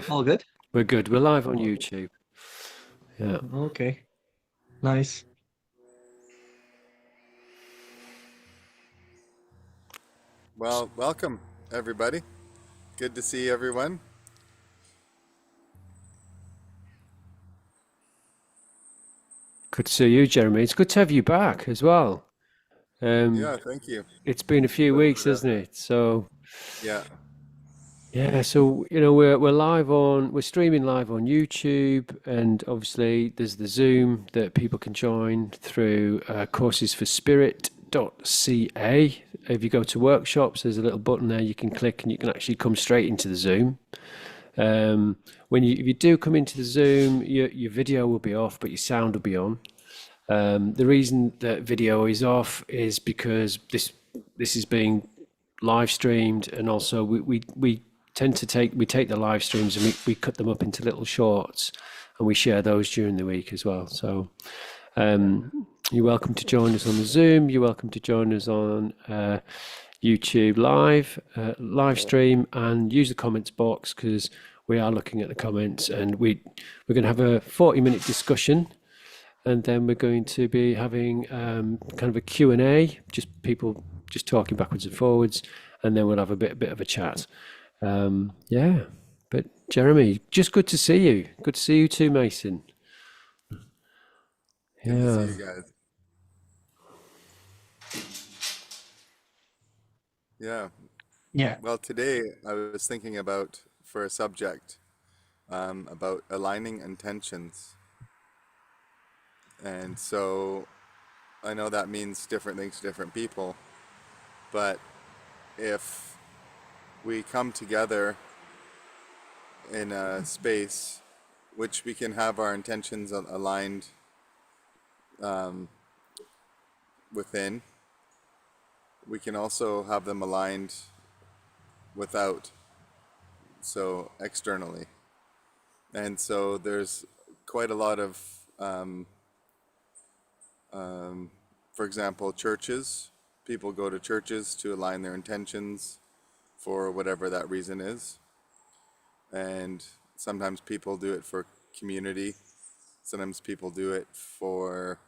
All good? We're good. We're live on YouTube. Yeah. Okay. Nice. Well, welcome everybody. Good to see everyone. Good to see you, Jeremy. It's good to have you back as well. Um, Yeah, thank you. it's been a few But weeks, hasn't it? So yeah, yeah, we're streaming live on YouTube, and obviously there's the Zoom that people can join through coursesforspirit.ca. If you go to workshops, there's a little button there you can click, and you can actually come straight into the Zoom. If you do come into the Zoom, your video will be off, but your sound will be on. The reason that video is off is because this is being live streamed, and also we tend to take the live streams and we cut them up into little shorts, and we share those during the week as well. So you're welcome to join us on the Zoom. You're welcome to join us on YouTube live stream, and use the comments box because we are looking at the comments, and we're going to have a 40-minute discussion, and then we're going to be having kind of a Q&A, just people just talking backwards and forwards, and then we'll have a bit of a chat. Yeah, but Jeremy, just good to see you. Good to see you too, Mason. good to see Yeah. you guys. Yeah. Yeah. Well, today I was thinking about for a subject about aligning intentions, and so I know that means different things to different people, but if we come together in a space which we can have our intentions aligned um, within, we can also have them aligned without, so externally. And so there's quite a lot of, um, for example, churches. People go to churches to align their intentions for whatever that reason is. And sometimes people do it for community. Sometimes people do it for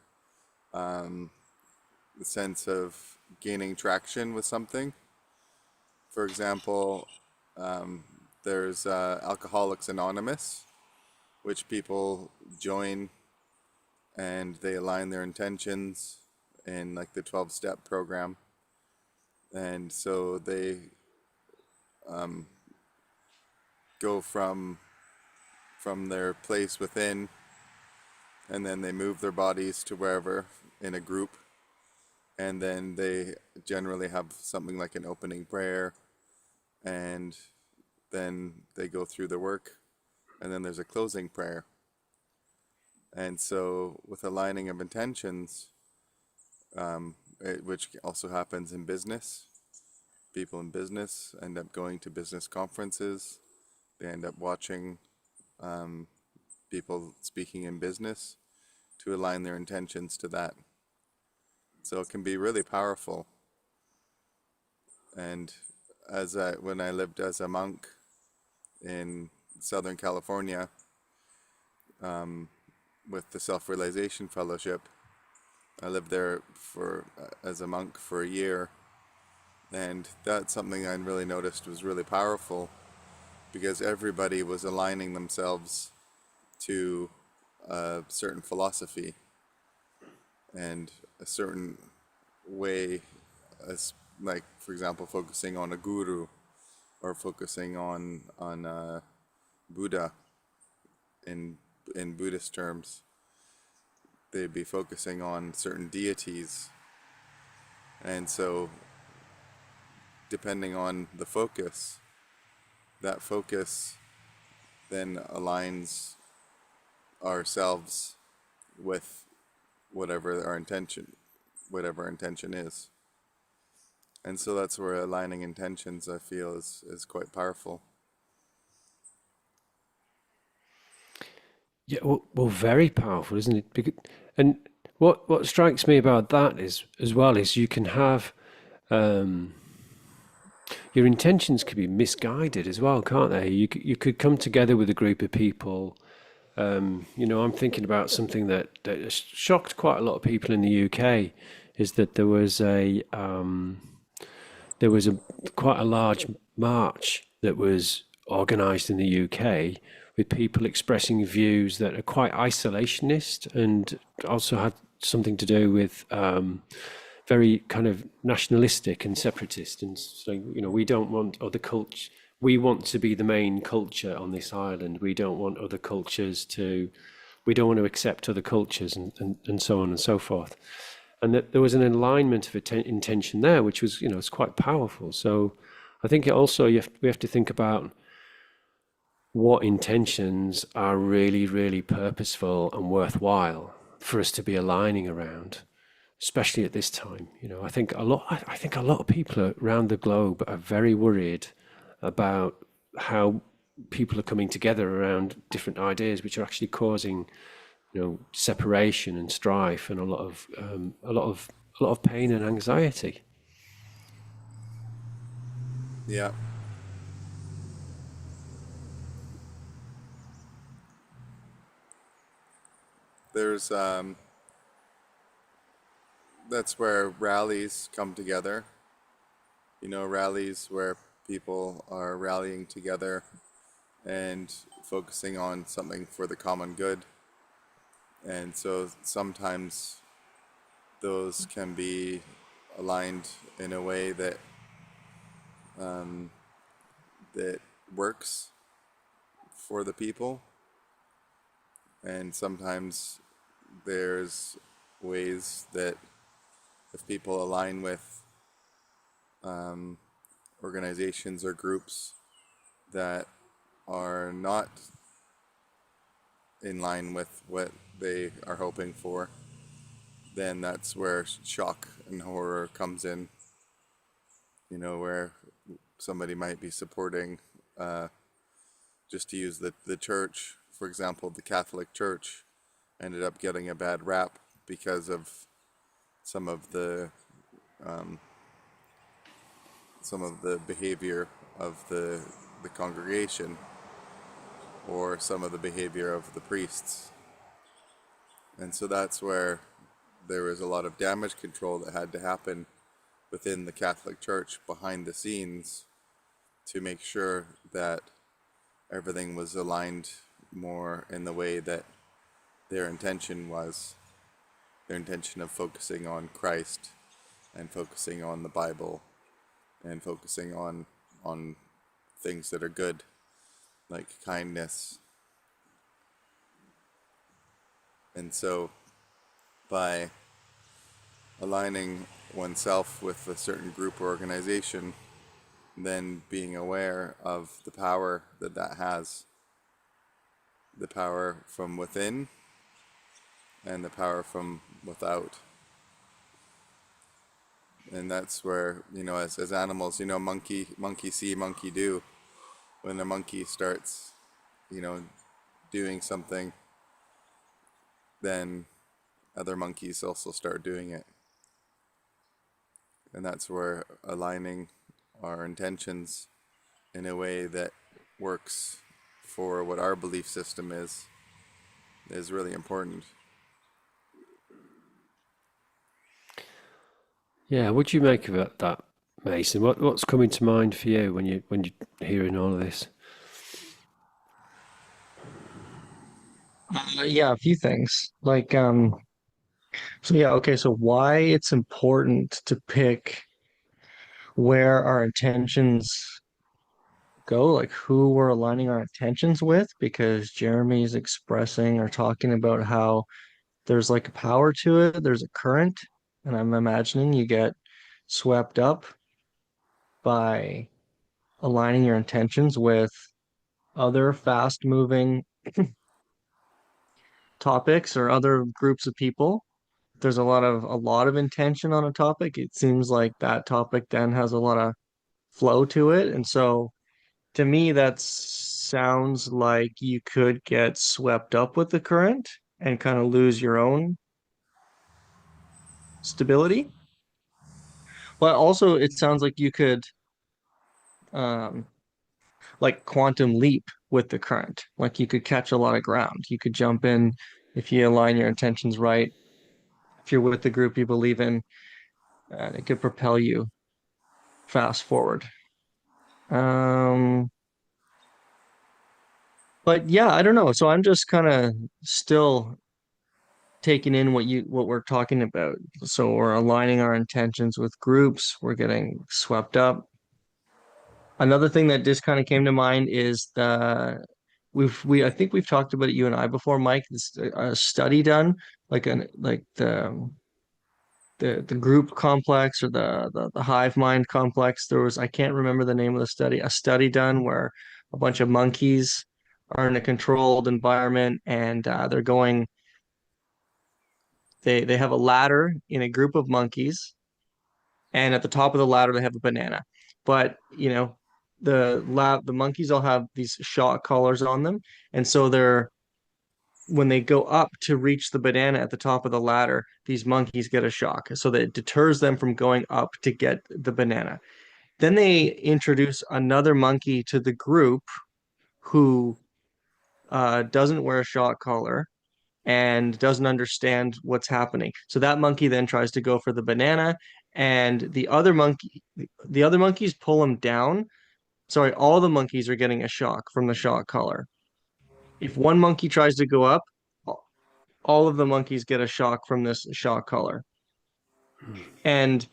the sense of gaining traction with something. For example, there's Alcoholics Anonymous, which people join and they align their intentions in like the 12-step program. And so they go from their place within, and then they move their bodies to wherever in a group, and then they generally have something like an opening prayer, and then they go through the work, and then there's a closing prayer. And so with aligning of intentions, which also happens in business, people in business end up going to business conferences. They end up watching people speaking in business to align their intentions to that. So it can be really powerful. And when I lived as a monk in Southern California, with the Self-Realization Fellowship, I lived there as a monk for a year, and that's something I really noticed was really powerful, because everybody was aligning themselves to a certain philosophy and a certain way, as like for example focusing on a guru, or focusing on Buddha. In Buddhist terms, they'd be focusing on certain deities, and so depending on the focus, that focus then aligns ourselves with whatever our intention is. And so that's where aligning intentions, I feel, is quite powerful. Yeah, well, very powerful, isn't it? And what strikes me about that is as well is you can have your intentions could be misguided as well, can't they? You could come together with a group of people. I'm thinking about something that has shocked quite a lot of people in the UK, is that there was a quite a large march that was organised in the UK with people expressing views that are quite isolationist and also had something to do with very kind of nationalistic and separatist, and so we don't want other culture. We want to be the main culture on this island. We don't want other cultures to. We don't want to accept other cultures, and so on and so forth. And that there was an alignment of intention there, which was it's quite powerful. So I think it also we have to think about what intentions are really, really purposeful and worthwhile for us to be aligning around, especially at this time. I think a lot of people around the globe are very worried about how people are coming together around different ideas, which are actually causing, separation and strife and a lot of pain and anxiety. Yeah. There's that's where rallies come together. Rallies where people are rallying together and focusing on something for the common good. And so sometimes those can be aligned in a way that works for the people, and sometimes there's ways that if people align with organizations or groups that are not in line with what they are hoping for, then that's where shock and horror comes in. Where somebody might be supporting, just to use the church, for example, the Catholic Church ended up getting a bad rap because of some of the behavior of the congregation, or some of the behavior of the priests. And so that's where there was a lot of damage control that had to happen within the Catholic Church behind the scenes to make sure that everything was aligned more in the way that their intention was, their intention of focusing on Christ and focusing on the Bible and focusing on things that are good, like kindness. And so by aligning oneself with a certain group or organization, then being aware of the power that has, the power from within and the power from without. And that's where, as animals, monkey see, monkey do. When a monkey starts, you know, doing something, then other monkeys also start doing it. And that's where aligning our intentions in a way that works for what our belief system is really important. Yeah, what do you make of that, Mason? What's coming to mind for you when you're hearing all of this? Yeah, a few things. So yeah, okay, so why it's important to pick where our intentions go, like who we're aligning our intentions with, because Jeremy's expressing or talking about how there's like a power to it, there's a current, and I'm imagining you get swept up by aligning your intentions with other fast moving topics or other groups of people. There's a lot of intention on a topic. It seems like that topic then has a lot of flow to it. And so to me, that sounds like you could get swept up with the current and kind of lose your own stability. But also, it sounds like you could um, like quantum leap with the current. Like you could catch a lot of ground. You could jump in if you align your intentions right. If you're with the group you believe in, and it could propel you fast forward. Um, but yeah, I don't know. So I'm just kind of still taking in what we're talking about. So we're aligning our intentions with groups. We're getting swept up. Another thing that just kind of came to mind is we I think we've talked about it, you and I, before, Mike. This a study done, like the group complex, or the hive mind complex. There was, I can't remember the name of the study, a study done where a bunch of monkeys are in a controlled environment, and they're going, they have a ladder in a group of monkeys, and at the top of the ladder they have a banana. But the monkeys all have these shock collars on them, and so they're when they go up to reach the banana at the top of the ladder, these monkeys get a shock, so that it deters them from going up to get the banana. Then they introduce another monkey to the group who doesn't wear a shock collar and doesn't understand what's happening. So that monkey then tries to go for the banana, and the other monkeys pull him down. Sorry, all the monkeys are getting a shock from the shock collar. If one monkey tries to go up, all of the monkeys get a shock from this shock collar. And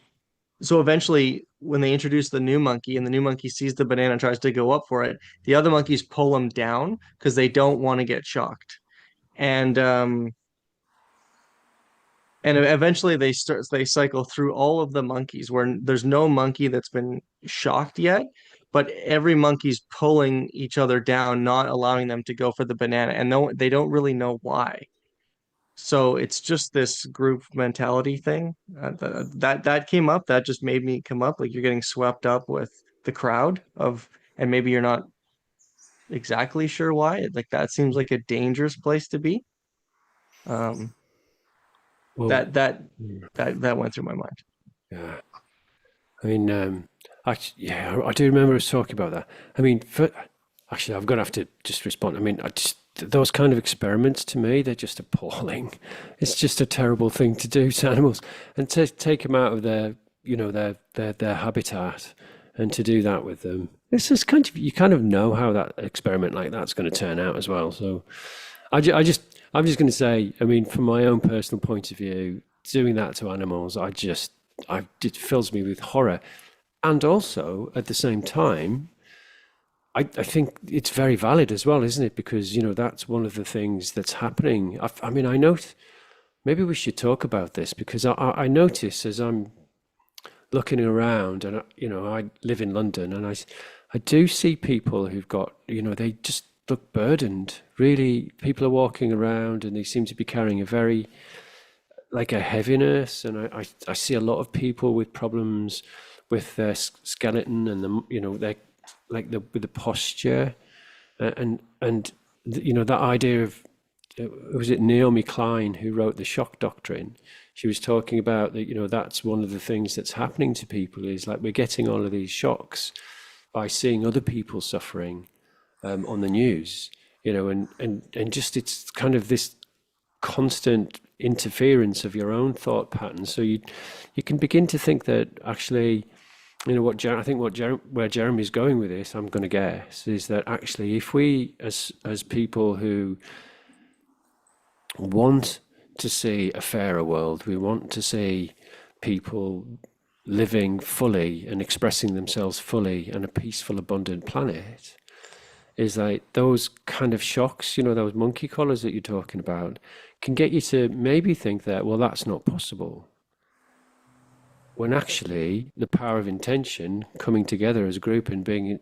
so eventually, when they introduce the new monkey and the new monkey sees the banana and tries to go up for it, the other monkeys pull him down because they don't want to get shocked. And eventually they cycle through all of the monkeys where there's no monkey that's been shocked yet, but every monkey's pulling each other down, not allowing them to go for the banana, and no, they don't really know why. So it's just this group mentality thing that came up. That just made me come up. Like, you're getting swept up with the crowd of, and maybe you're not exactly sure why. Like, that seems like a dangerous place to be. Um, Well, that that that went through my mind. yeah. I mean, yeah, I do remember us talking about that. I mean, actually, I'm going to have to just respond. I mean, those kind of experiments, to me, they're just appalling. It's just a terrible thing to do to animals, and to take them out of their, their habitat, and to do that with them. It's just kind of, you kind of know how that experiment like that's going to turn out as well. So I'm just going to say, I mean, from my own personal point of view, doing that to animals, it fills me with horror. And also, at the same time, I think it's very valid as well, isn't it? Because, that's one of the things that's happening. I mean, I know, maybe we should talk about this, because I notice as I'm looking around, and, I live in London, and I do see people who've got, they just look burdened. Really, people are walking around and they seem to be carrying a very, like, a heaviness. And I see a lot of people with problems with their skeleton, and their, like, with the posture, and that idea of, was it Naomi Klein who wrote the shock doctrine? She was talking about that, that's one of the things that's happening to people, is like we're getting all of these shocks by seeing other people suffering, on the news, and just, it's kind of this constant interference of your own thought patterns. So you can begin to think that, actually, I think where Jeremy's going with this, I'm going to guess, is that actually, if we, as people who want to see a fairer world, we want to see people living fully and expressing themselves fully on a peaceful, abundant planet, is like those kind of shocks, those monkey collars that you're talking about, can get you to maybe think that, well, that's not possible. When actually, the power of intention, coming together as a group and being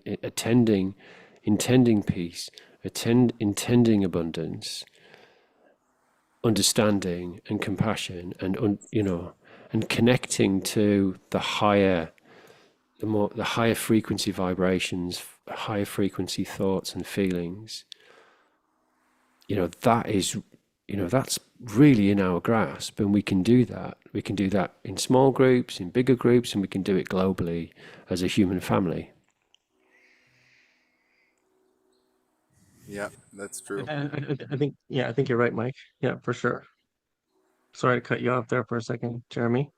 intending peace, intending abundance, understanding and compassion, and connecting to the higher frequency vibrations, higher frequency thoughts and feelings, that is, that's really in our grasp, and we can do that. We can do that in small groups, in bigger groups, and we can do it globally as a human family. Yeah, that's true. I think, yeah, I think you're right, Mike. Yeah, for sure. Sorry to cut you off there for a second, Jeremy,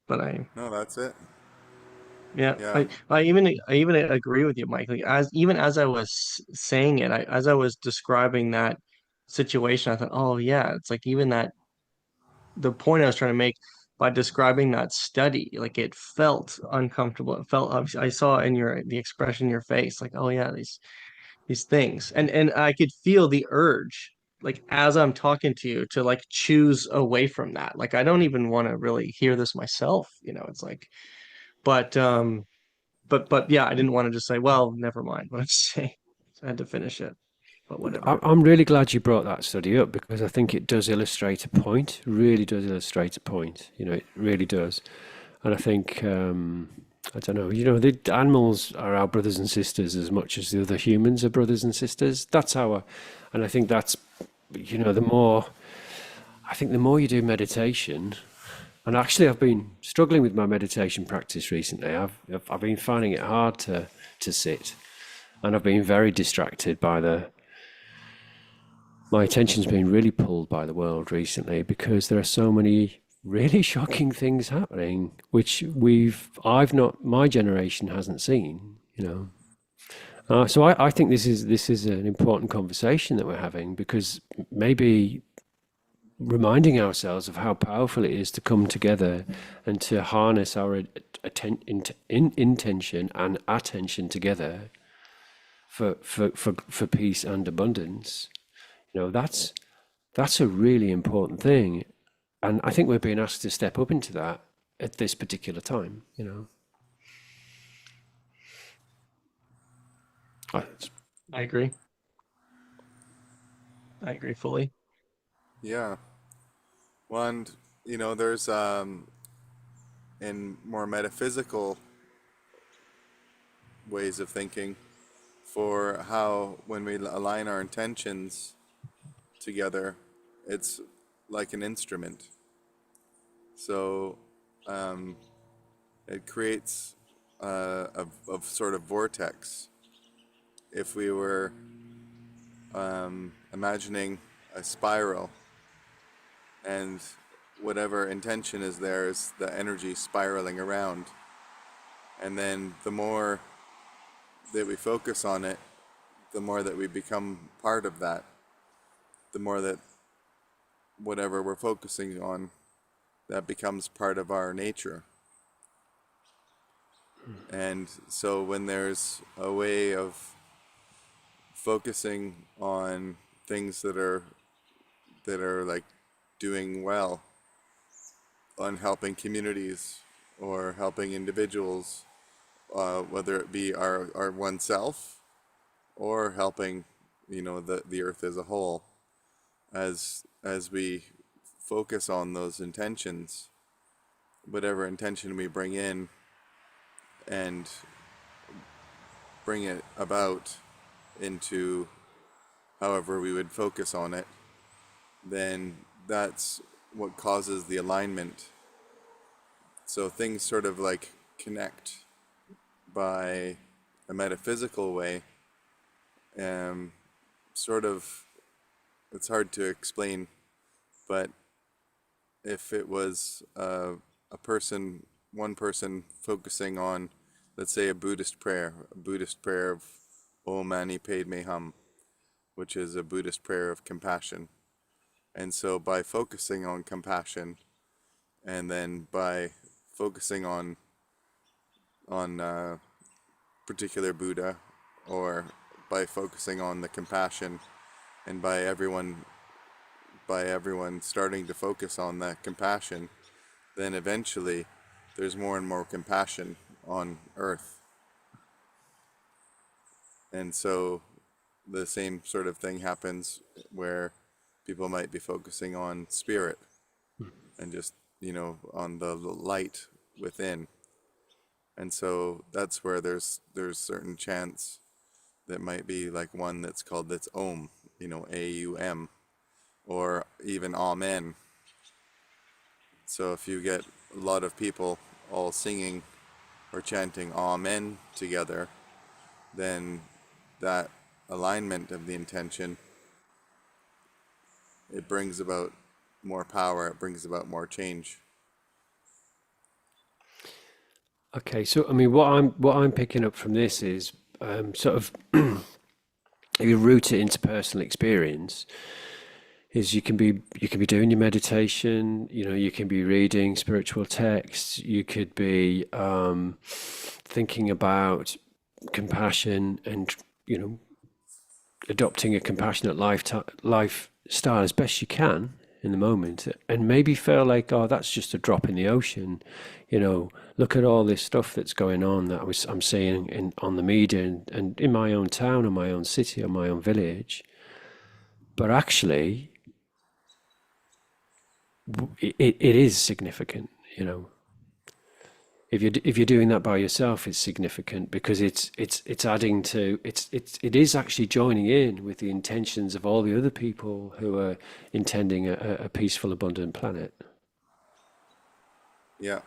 but No, that's it. yeah, Yeah. I even agree with you, Mike. Like as even as I was saying it, as I was describing that situation, I thought, oh yeah, it's like even that the point I was trying to make by describing that study, like it felt uncomfortable. It felt I saw in your the expression in your face, like, oh yeah, these things. And I could feel the urge, like as I'm talking to you, to like choose away from that. Like I don't even want to really hear this myself, you know, it's like, but but yeah, I didn't want to just say, well, never mind what I'm saying. So I had to finish it, but whatever. I'm really glad you brought that study up because I think it does illustrate a point, really does illustrate a point. You know, it really does. And I think, I don't know, you know, the animals are our brothers and sisters as much as the other humans are brothers and sisters. That's our, and I think that's, you know, I think the more you do meditation, and actually I've been struggling with my meditation practice recently. I've been finding it hard to sit, and I've been very distracted by my attention's been really pulled by the world recently because there are so many really shocking things happening, which I've not, my generation hasn't seen, you know. So I think this is an important conversation that we're having because maybe reminding ourselves of how powerful it is to come together and to harness our intention and attention together for peace and abundance. You know, that's a really important thing. And I think we're being asked to step up into that at this particular time, you know. I, I agree. I agree fully. Yeah. Well, and there's in more metaphysical ways of thinking for how when we align our intentions together, it's like an instrument. So um, it creates a sort of vortex. If we were imagining a spiral, and whatever intention is there is the energy spiraling around, and then the more that we focus on it, the more that we become part of that, the more that whatever we're focusing on, that becomes part of our nature. And so when there's a way of focusing on things that are like doing well, on helping communities or helping individuals, whether it be our oneself or helping the earth as a whole, as we focus on those intentions, whatever intention we bring in and bring it about into however we would focus on it, then that's what causes the alignment. So things sort of like connect by a metaphysical way. um, Sort of, it's hard to explain, but if it was a person, one person focusing on, let's say, a Buddhist prayer of Om Mani Padme Hum, which is a Buddhist prayer of compassion. And so by focusing on compassion, and then by focusing on particular Buddha, or by focusing on the compassion, and by everyone starting to focus on that compassion, then eventually there's more and more compassion on earth. And so the same sort of thing happens where people might be focusing on spirit and just, on the light within. And so that's where there's certain chants that might be like one that's called that's Om, AUM, or even Amen. So if you get a lot of people all singing or chanting Amen together, then that alignment of the intention, it brings about more power, it brings about more change. Okay, so I mean, what I'm picking up from this is sort of if you root it into personal experience, is you can be doing your meditation, you can be reading spiritual texts, you could be thinking about compassion and you know adopting a compassionate lifestyle as best you can in the moment, and maybe feel like, oh, that's just a drop in the ocean. Look at all this stuff that's going on that I'm seeing on the media and in my own town, or my own city, or my own village. But actually, it is significant. If you're doing that by yourself, it's significant because it's adding to it is actually joining in with the intentions of all the other people who are intending a peaceful, abundant planet. Yeah,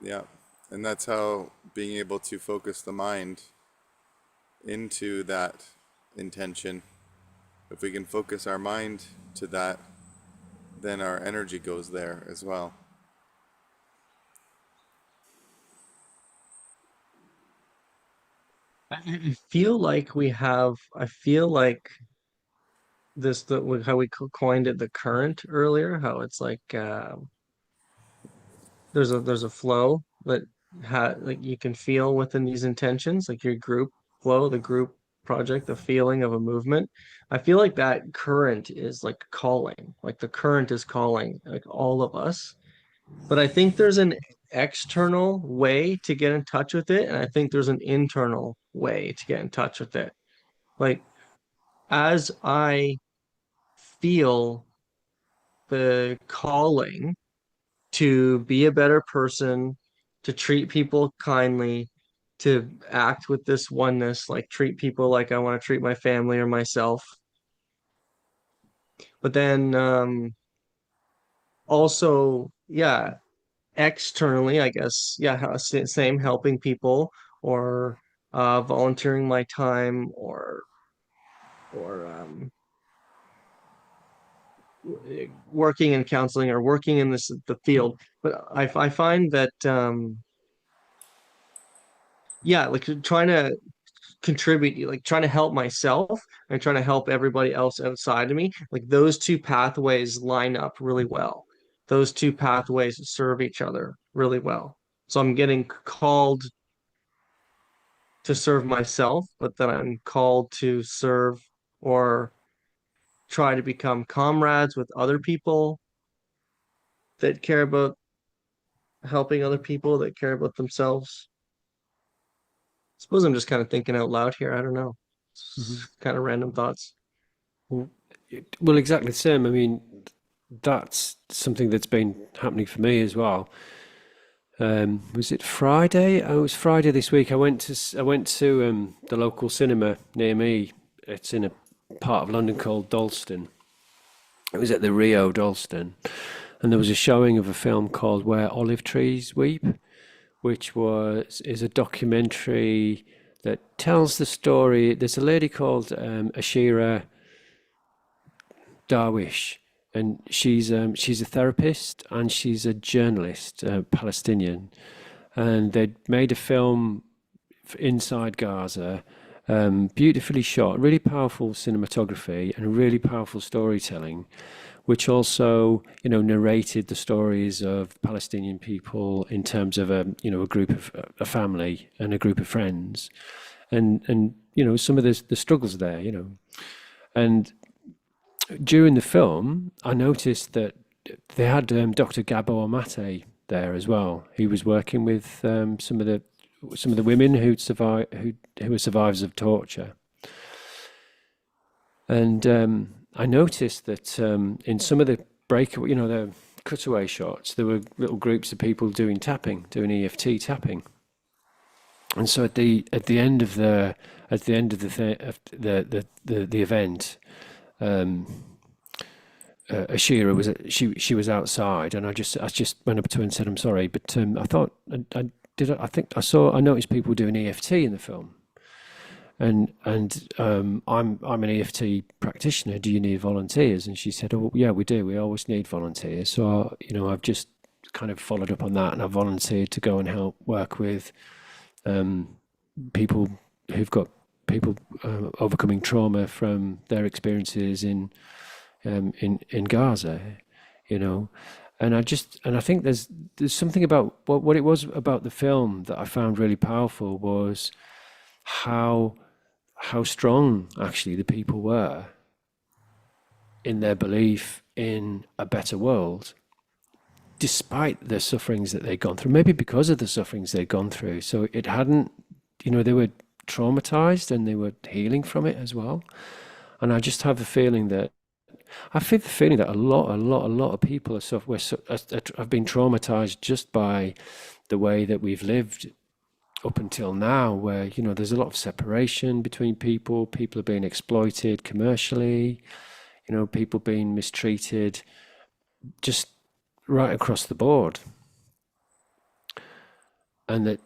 yeah. And that's how being able to focus the mind into that intention, if we can focus our mind to that, then our energy goes there as well. I feel like I feel like how we coined it, the current earlier, how it's like there's a flow that like you can feel within these intentions, like your group flow, the group project, the feeling of a movement. I feel like that current is like calling, like the current is calling like all of us. But I think there's an external way to get in touch with it, and I think there's an internal way to get in touch with it. Like as I feel the calling to be a better person, to treat people kindly, to act with this oneness, like treat people like I want to treat my family or myself. But then also, yeah, externally, I guess, yeah, same helping people or volunteering my time or working in counseling or working in the field. But I find that yeah, like trying to contribute, like trying to help myself and trying to help everybody else outside of me, like those two pathways line up really well. Those two pathways serve each other really well. So I'm getting called to serve myself, but then I'm called to serve or try to become comrades with other people that care about helping other people, that care about themselves. I suppose I'm just kind of thinking out loud here. I don't know. Mhm. It's kind of random thoughts. Well, well, exactly the same. I mean, that's something that's been happening for me as well. Was it Friday? Oh, it was Friday this week. I went to the local cinema near me. It's in a part of London called Dalston. It was at the Rio Dalston, and there was a showing of a film called Where Olive Trees Weep, which is a documentary that tells the story. There's a lady called Ashira Darwish, and she's a therapist and she's a journalist, Palestinian, and they'd made a film inside Gaza, beautifully shot, really powerful cinematography and really powerful storytelling, which also, narrated the stories of Palestinian people in terms of a group of a family and a group of friends, and some of the struggles there, and during the film, I noticed that they had Dr. Gabor Mate there as well. He was working with some of the women who were survivors of torture, and I noticed that in some of the the cutaway shots, there were little groups of people doing tapping, doing EFT tapping, and so at the end of the event. Um, Ashira she was outside, and I just went up to her and said, "I'm sorry, but I thought I think I noticed people doing EFT in the film." I'm an EFT practitioner. Do you need volunteers? And she said, "Oh, yeah, we do. We always need volunteers." So, I've just kind of followed up on that, and I volunteered to go and help work with people who've got people overcoming trauma from their experiences in Gaza, you know. And I think there's something about what it was about the film that I found really powerful was how strong actually the people were in their belief in a better world, despite the sufferings that they'd gone through, maybe because of the sufferings they'd gone through. So it hadn't, they were traumatized and they were healing from it as well. And I just have the feeling that a lot of people have been traumatized just by the way that we've lived up until now, where there's a lot of separation between people. People are being exploited commercially. People being mistreated, just right across the board, and that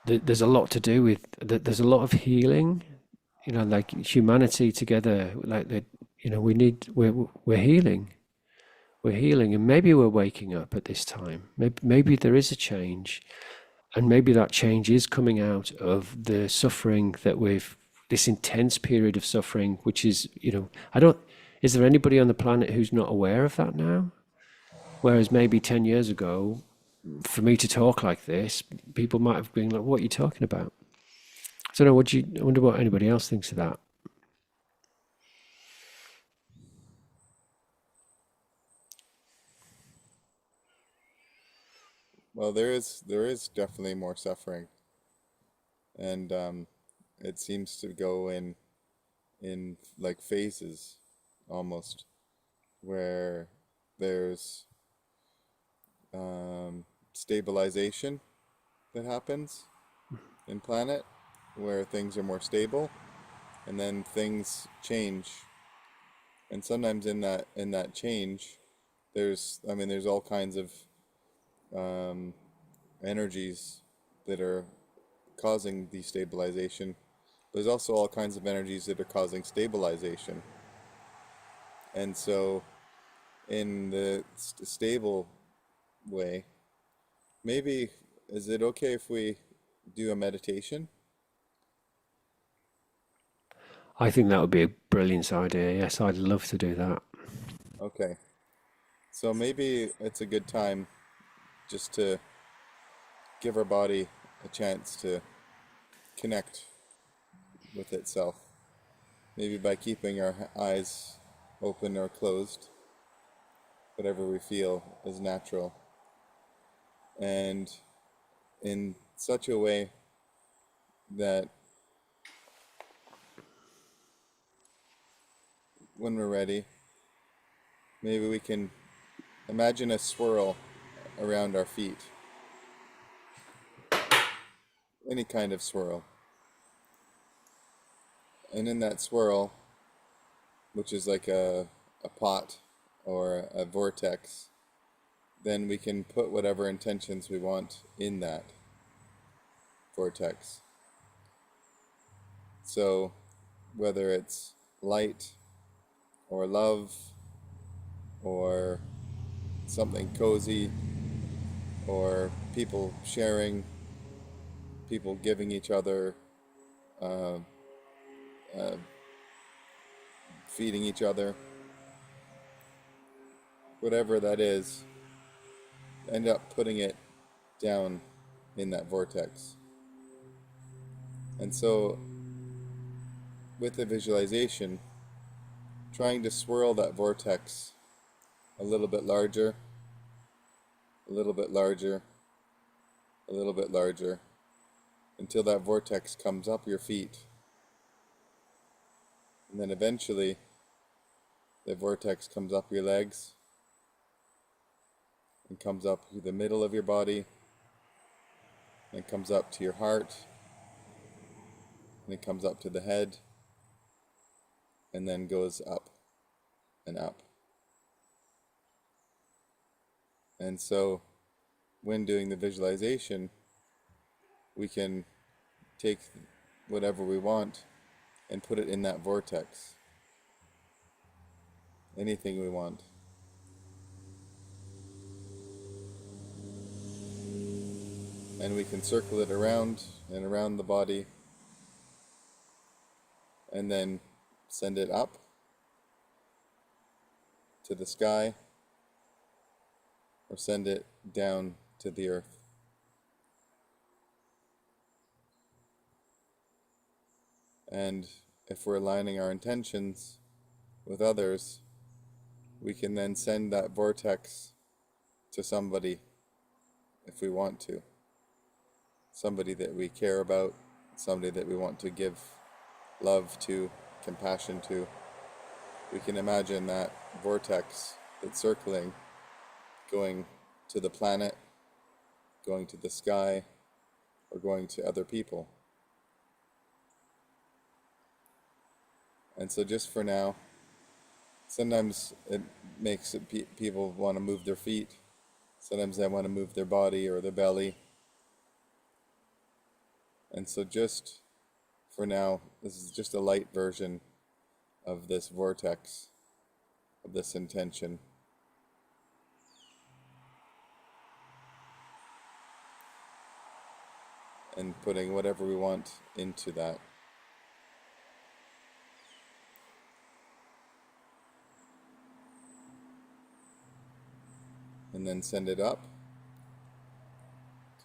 there's a lot to do with that. There's a lot of healing. Like humanity together, like that. We're healing. We're healing, and maybe we're waking up at this time. Maybe there is a change, and maybe that change is coming out of the suffering that this intense period of suffering, which is, is there anybody on the planet who's not aware of that now? Whereas maybe 10 years ago, for me to talk like this, people might have been like, what are you talking about? I don't know, I wonder what anybody else thinks of that. Well, there is definitely more suffering, and it seems to go in like phases, almost, where there's stabilization that happens in planet, where things are more stable, and then things change, and sometimes in that change, there's all kinds of um, energies that are causing destabilization. There's also all kinds of energies that are causing stabilization. And so, in the stable way, maybe is it okay if we do a meditation? I think that would be a brilliant idea. Yes, I'd love to do that. Okay. So maybe it's a good time just to give our body a chance to connect with itself. Maybe by keeping our eyes open or closed, whatever we feel is natural. And in such a way that when we're ready, maybe we can imagine a swirl around our feet, any kind of swirl. And in that swirl, which is like a pot or a vortex, then we can put whatever intentions we want in that vortex. So whether it's light or love or something cozy or people sharing, people giving each other, uh, uh, feeding each other, whatever that is, end up putting it down in that vortex. And so, with the visualization, trying to swirl that vortex a little bit larger, a little bit larger, a little bit larger, until that vortex comes up your feet. And then eventually, the vortex comes up your legs and comes up through the middle of your body and comes up to your heart and it comes up to the head and then goes up and up. And so when doing the visualization, we can take whatever we want and put it in that vortex. Anything we want. And we can circle it around and around the body and then send it up to the sky or send it down to the earth. And if we're aligning our intentions with others, we can then send that vortex to somebody if we want to. Somebody that we care about, somebody that we want to give love to, compassion to. We can imagine that vortex that's circling, going to the planet, going to the sky, or going to other people. And so just for now, sometimes it makes it people want to move their feet. Sometimes they want to move their body or their belly. And so just for now, this is just a light version of this vortex, of this intention. And putting whatever we want into that. And then send it up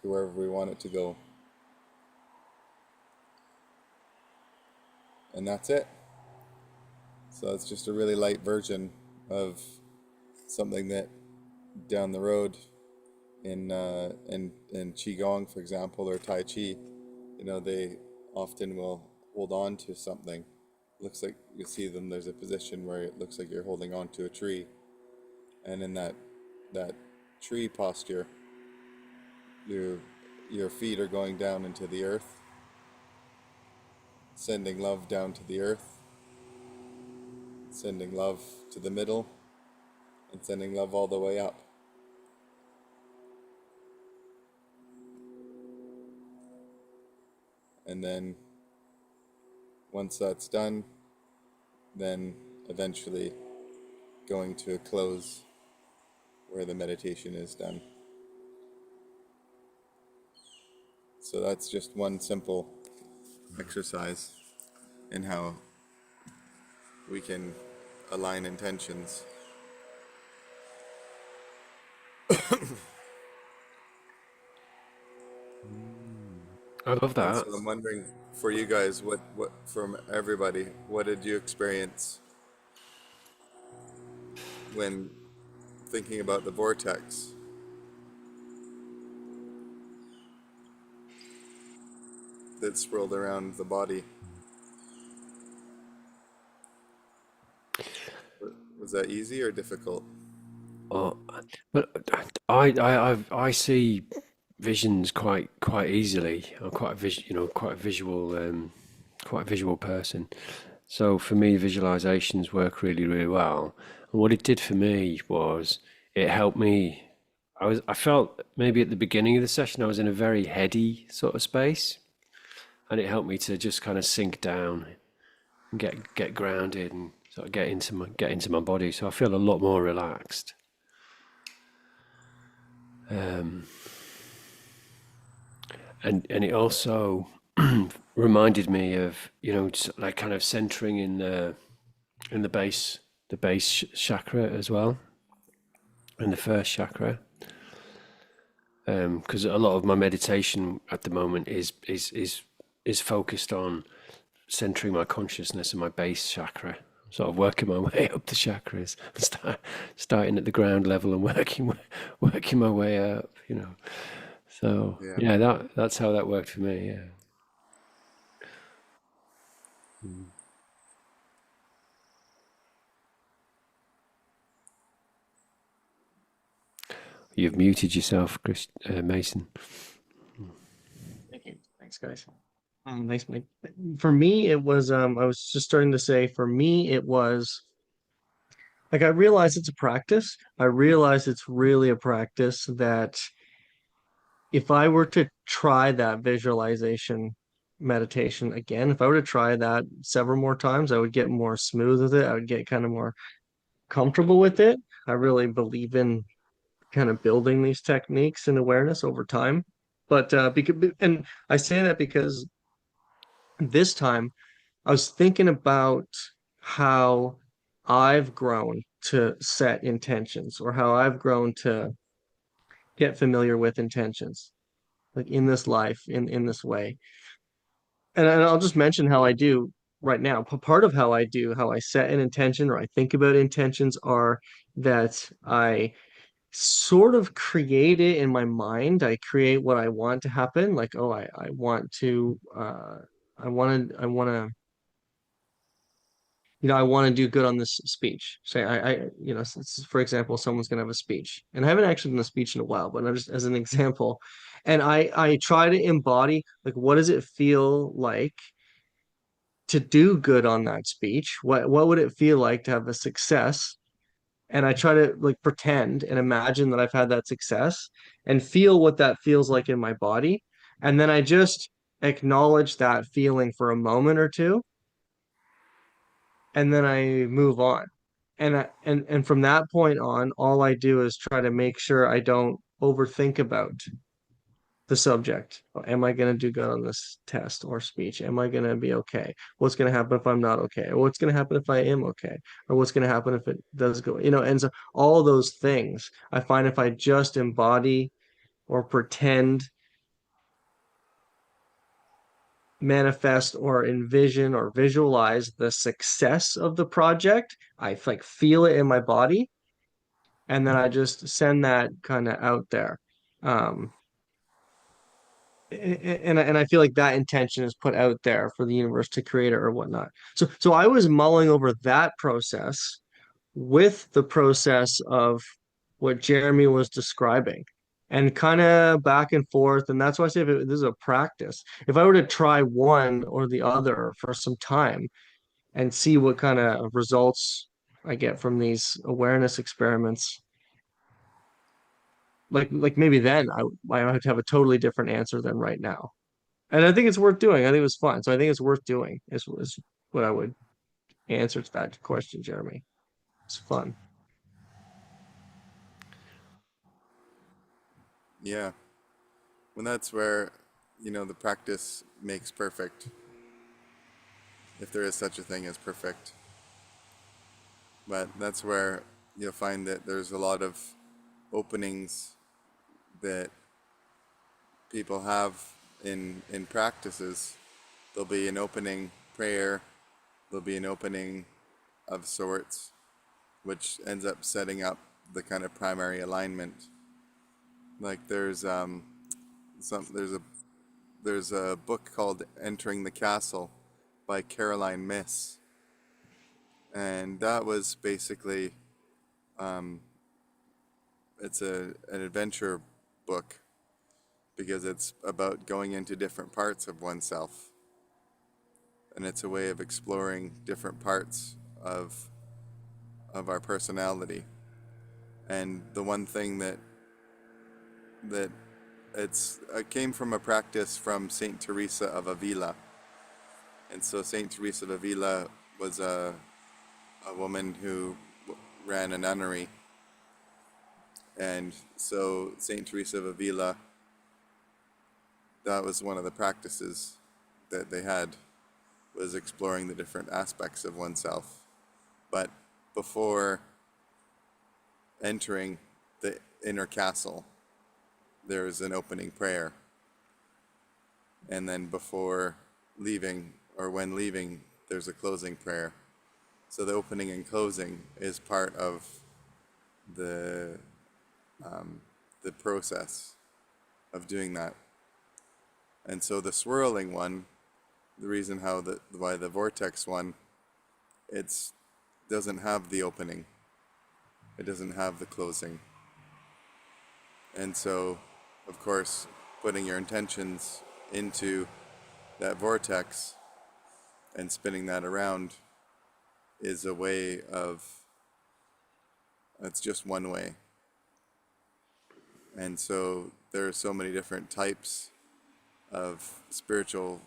to wherever we want it to go. And that's it. So it's just a really light version of something that down the road in Qigong, for example, or Tai Chi, they often will hold on to something. Looks like you see them, there's a position where it looks like you're holding on to a tree. And in that tree posture, your feet are going down into the earth, sending love down to the earth, sending love to the middle, and sending love all the way up. And then once that's done, then eventually going to a close where the meditation is done. So that's just one simple exercise in how we can align intentions. I love And that. so I'm wondering, for you guys, what from everybody, what did you experience when thinking about the vortex that swirled around the body? Was that easy or difficult? Oh, but I see visions quite easily. I'm quite a quite a visual person. So for me, visualizations work really well. And what it did for me was it helped me. I felt maybe at the beginning of the session I was in a very heady sort of space, and it helped me to just kind of sink down and get grounded and sort of get into my body. So I feel a lot more relaxed. And it also reminded me of just like kind of centering in the base chakra as well, and the first chakra, because a lot of my meditation at the moment is focused on centering my consciousness in my base chakra, sort of working my way up the chakras, starting at the ground level and working my way up, So Yeah. yeah, that's how that worked for me. Yeah. You've muted yourself, Mason. Thank you. Thanks, guys. Thanks, Mike. For me, it was I was just starting to say, for me, it was like I realize it's a practice. I realize it's really a practice that if I were to try that visualization, meditation again. If I were to try that several more times, I would get more smooth with it. I would get kind of more comfortable with it. I really believe in kind of building these techniques and awareness over time. But and I say that because this time I was thinking about how I've grown to set intentions or how I've grown to get familiar with intentions, like in this life, in this way. And I'll just mention how I do right now. Part of how I do, how I set an intention or I think about intentions are that I sort of create it in my mind. I create what I want to happen. Like, oh, I want to, I want to do good on this speech. Say, for example, someone's going to have a speech, and I haven't actually done a speech in a while, but I'm just as an example, and I try to embody like what does it feel like to do good on that speech? What would it feel like to have a success? And I try to like pretend and imagine that I've had that success and feel what that feels like in my body, and then I just acknowledge that feeling for a moment or two and then I move on. And from that point on, all I do is try to make sure I don't overthink about the subject. Am I going to do good on this test or speech? Am I going to be okay? What's going to happen if I'm not okay? Or what's going to happen if I am okay? Or what's going to happen if it does go, and so all those things, I find if I just embody or pretend, manifest or envision or visualize the success of the project, I like feel it in my body and then I just send that kind of out there. Um, and I feel like that intention is put out there for the universe to create it or whatnot. So I was mulling over that process with the process of what Jeremy was describing and kind of back and forth. And that's why I say this is a practice. If I were to try one or the other for some time and see what kind of results I get from these awareness experiments, like maybe then I would have a totally different answer than right now. And I think it's worth doing. I think it was fun. So I think it's worth doing is what I would answer to that question, Jeremy. It's fun. Yeah. Well, that's where, the practice makes perfect, if there is such a thing as perfect. But that's where you'll find that there's a lot of openings that people have in practices. There'll be an opening prayer, there'll be an opening of sorts, which ends up setting up the kind of primary alignment. Like some there's a book called Entering the Castle by Caroline Miss, and that was basically it's an adventure book because it's about going into different parts of oneself, and it's a way of exploring different parts of our personality. And the one thing that it came from a practice from Saint Teresa of Avila. And so Saint Teresa of Avila was a woman who ran a nunnery. And so Saint Teresa of Avila, that was one of the practices that they had, was exploring the different aspects of oneself. But before entering the inner castle, there is an opening prayer. And then before leaving, or when leaving, there's a closing prayer. So the opening and closing is part of the the process of doing that. And so the swirling one, the reason why the vortex one, it's doesn't have the opening. It doesn't have the closing. And so, of course, putting your intentions into that vortex and spinning that around is a way of, it's just one way. And so there are so many different types of spiritual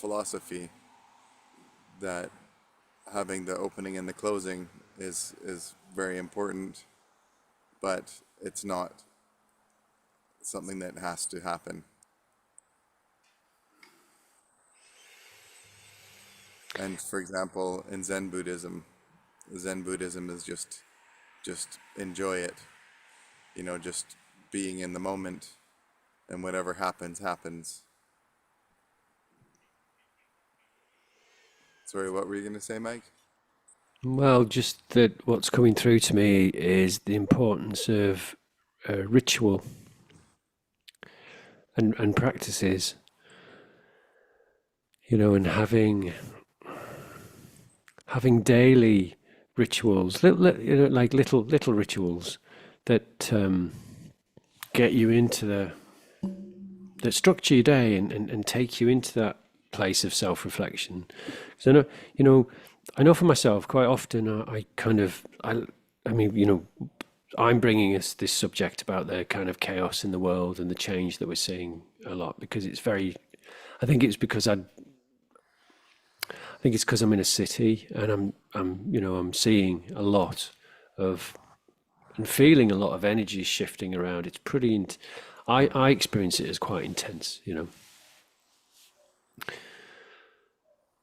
philosophy that having the opening and the closing is very important, but it's not something that has to happen. And for example, in Zen Buddhism is just enjoy it, just being in the moment, and whatever happens happens. Sorry, what were you going to say, Mike? Well, just that what's coming through to me is the importance of ritual and practices, and having daily rituals, like little rituals that get you into that structure your day and take you into that place of self-reflection. So I know for myself quite often I mean, I'm bringing us this subject about the kind of chaos in the world and the change that we're seeing a lot because it's very. I think it's because I'm in a city and I'm seeing a lot of and feeling a lot of energy shifting around. It's pretty. I experience it as quite intense.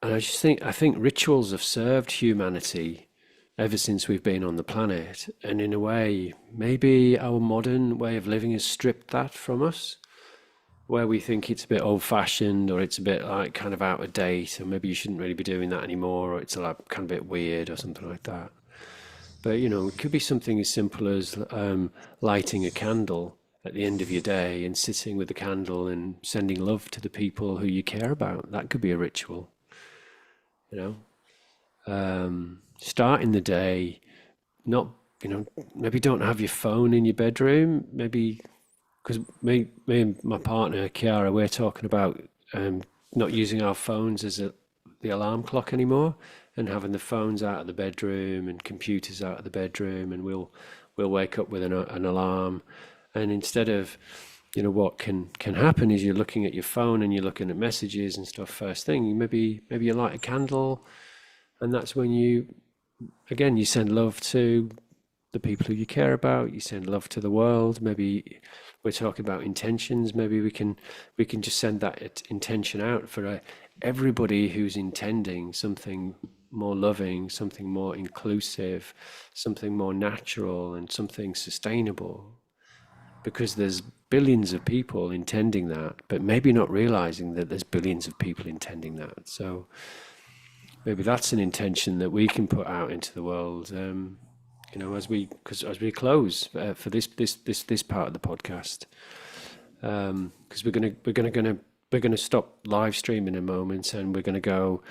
And I think rituals have served humanity ever since we've been on the planet. And in a way, maybe our modern way of living has stripped that from us, where we think it's a bit old fashioned or it's a bit like kind of out of date, or maybe you shouldn't really be doing that anymore, or it's like kind of a bit weird or something like that. But it could be something as simple as lighting a candle at the end of your day and sitting with the candle and sending love to the people who you care about. That could be a ritual, you know. Starting the day, not maybe don't have your phone in your bedroom. Maybe because me and my partner Kiara, we're talking about not using our phones as the alarm clock anymore, and having the phones out of the bedroom and computers out of the bedroom, and we'll wake up with an alarm, and instead of what can happen is you're looking at your phone and you're looking at messages and stuff first thing. Maybe you light a candle, and that's when you send love to the people who you care about. You send love to the world. Maybe we're talking about intentions. Maybe we can just send that intention out for everybody who's intending something more loving, something more inclusive, something more natural, and something sustainable. Because there's billions of people intending that, but maybe not realizing that there's billions of people intending that. So maybe that's an intention that we can put out into the world. As we close for this part of the podcast, because we're gonna stop live streaming in a moment, and we're gonna go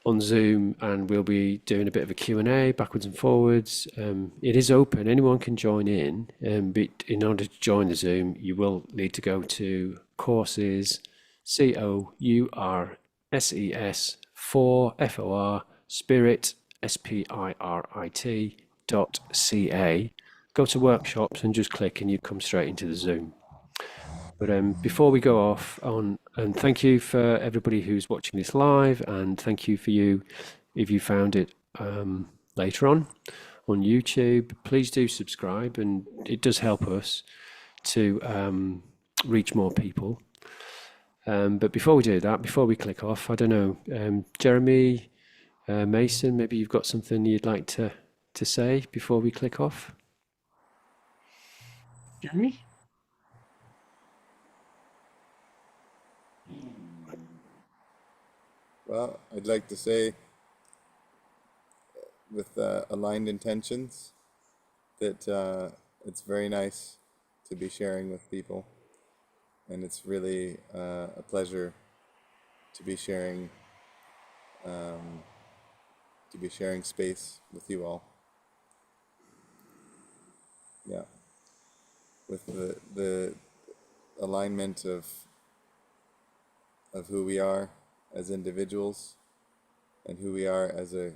on Zoom, and we'll be doing a bit of a Q&A backwards and forwards. It is open; anyone can join in. But in order to join the Zoom, you will need to go to courses, COURSES for spirit spirit.ca. Go to workshops and just click, and you come straight into the Zoom. But before we go off and thank you for everybody who's watching this live, and thank you for you if you found it later on YouTube. Please do subscribe, and it does help us to reach more people. But before we do that, before we click off, I don't know, Jeremy, Mason, maybe you've got something you'd like to say before we click off? Jeremy? Well, I'd like to say, with aligned intentions, that it's very nice to be sharing with people, and it's really a pleasure to be sharing space with you all. Yeah, with the alignment of who we are as individuals and who we are as a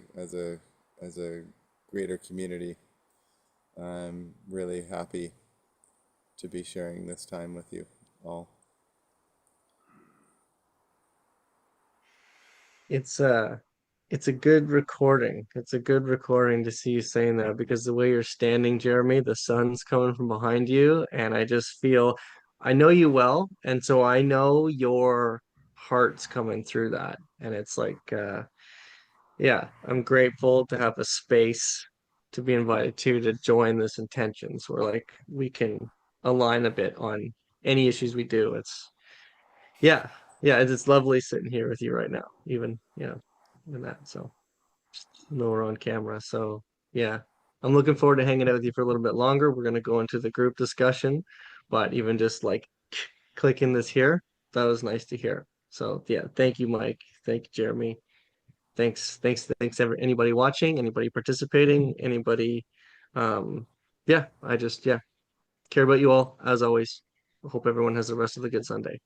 greater community. I'm really happy to be sharing this time with you all. it's uh it's a good recording. It's a good recording to see you saying that because the way you're standing, Jeremy, the sun's coming from behind you, and I just feel I know you well, and so I know your heart's coming through that. And it's like yeah, I'm grateful to have a space to be invited to join this intentions where like we can align a bit on any issues we do. It's yeah, yeah, it's lovely sitting here with you right now, even in that. So just know we're on camera. So yeah, I'm looking forward to hanging out with you for a little bit longer. We're gonna go into the group discussion, but even just like clicking this here, that was nice to hear. So yeah, thank you, Mike. Thank you, Jeremy. Thanks anybody watching, anybody participating, anybody um yeah, I just care about you all as always. I hope everyone has the rest of a good Sunday.